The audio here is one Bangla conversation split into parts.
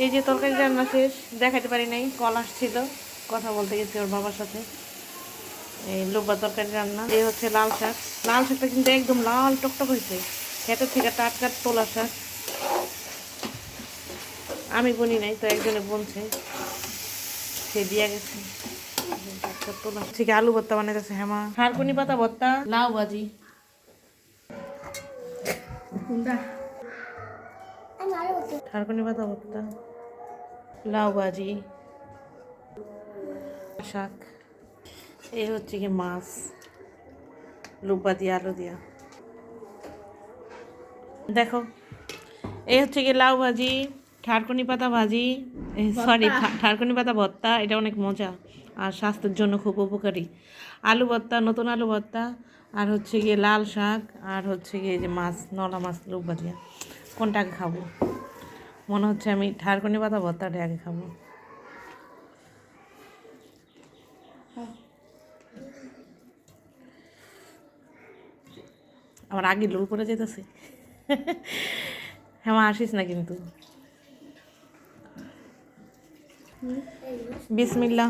এই যে তরকারি রান্না শেষ, দেখাতে পারি নাই, কল আসছিল, কথা বলতে গেছি ওর বাবার সাথে। এই লোব্বা তরকারি রান্না। এই হচ্ছে লাল শাক। লাল শাকটা কিন্তু একদম লাল টকটক হয়েছে, ক্ষেতের থেকে টাটকা তোলা শাক। আমি বুনি নাই তো, একজনে বুনছে, সে দিয়া গেছে। তোলা ঠিক আলু ভর্তা বানাইতেছে হেমা, খারকুনি পাতা ভর্তা, লাউ ভাজি। খারকুনি পাতা ভর্তা, লাউ ভাজি, শাক। এই হচ্ছে কি মাছ, লুব্বা দিয়া আলু দিয়া। দেখো, এই হচ্ছে কি লাউ ভাজি, ঠারকুনি পাতা ভাজি, সরি ঠারকুনি পাতা ভর্তা। এটা অনেক মজা আর স্বাস্থ্যের জন্য খুব উপকারী। আলু ভর্তা, নতুন আলু ভর্তা, আর হচ্ছে গিয়ে লাল শাক, আর হচ্ছে গিয়ে যে মাছ, নলা মাছ লুব্বা দিয়া। কোনটা আগে খাবো? মনে হচ্ছে আমি ঠারকুনি পাতা ভর্তাটা আগে খাবো। আমার আগে লোল করে যেতেছে। হ্যাঁ, আসিস না কিন্তু। বিসমিল্লাহ।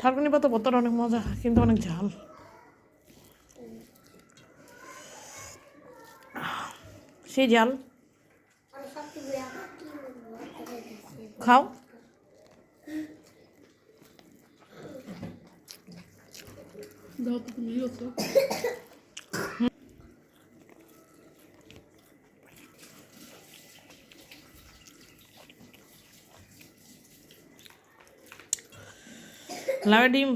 ঠাকুরনি পাতা ভর্তাটা অনেক মজা, কিন্তু অনেক ঝাল। সেই ঝাল খাও। লাউ ডিম,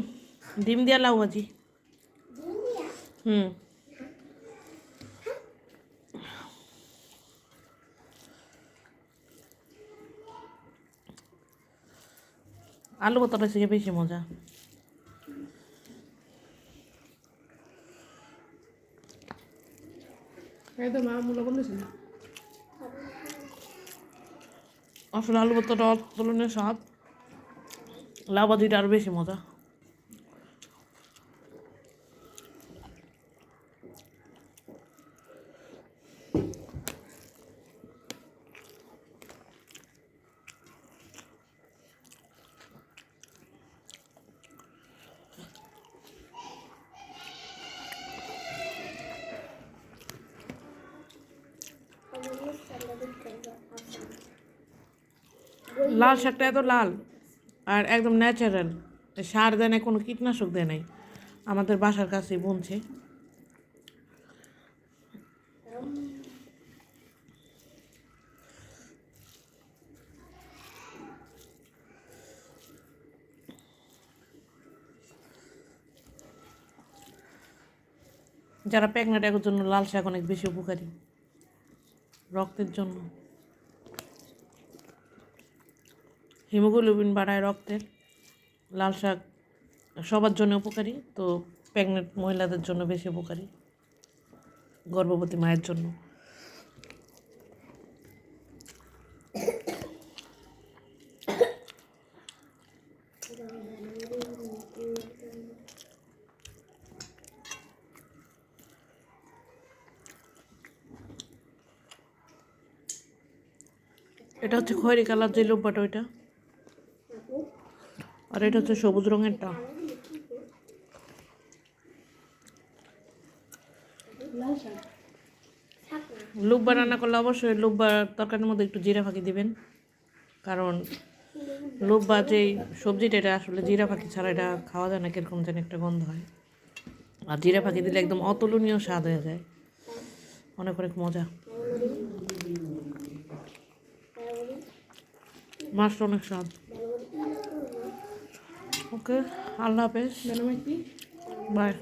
ডিম দিয়া লাউ ভাজি। আলু ভর্তাটা থেকে বেশি মজা। আসলে আলু ভর্তাটা তুলনীয় স্বাদ, লাউ ভাজিটা আরো বেশি মজা। লাল শাকটা এত লাল আর একদম ন্যাচারাল, সার দেয় নাই, কোনো কীটনাশক দেয় নাই, আমাদের বাসার কাছে বুনছে। যারা প্রেগনেন্ট এর জন্য লাল শাক অনেক বেশি উপকারী, রক্তের জন্য হিমোগ্লোবিন বাড়ায় রক্তের। লাল শাক সবার জন্য উপকারী, তো প্রেগনেন্ট মহিলাদের জন্য বেশি উপকারী, গর্ভবতী মায়ের জন্য। এটা হচ্ছে খয়েরি কালার যে লোব্বাটা, ওইটা। আর এটা হচ্ছে সবুজ রঙেরটা। লুব্বা রান্না করলে অবশ্যই লুব্বার তরকারির মধ্যে একটু জিরা ফাঁকি দিবেন, কারণ লুব্বা যেই সবজিটা, এটা আসলে জিরা ফাঁকি ছাড়া এটা খাওয়া যায় না, কিরকম যেন একটা গন্ধ হয়। আর জিরা ফাঁকি দিলে একদম অতুলনীয় স্বাদ হয়ে যায়, অনেক অনেক মজা। মাছটা অনেক স্বাদ। ওকে, আল্লাহ হাফেজ, বাই।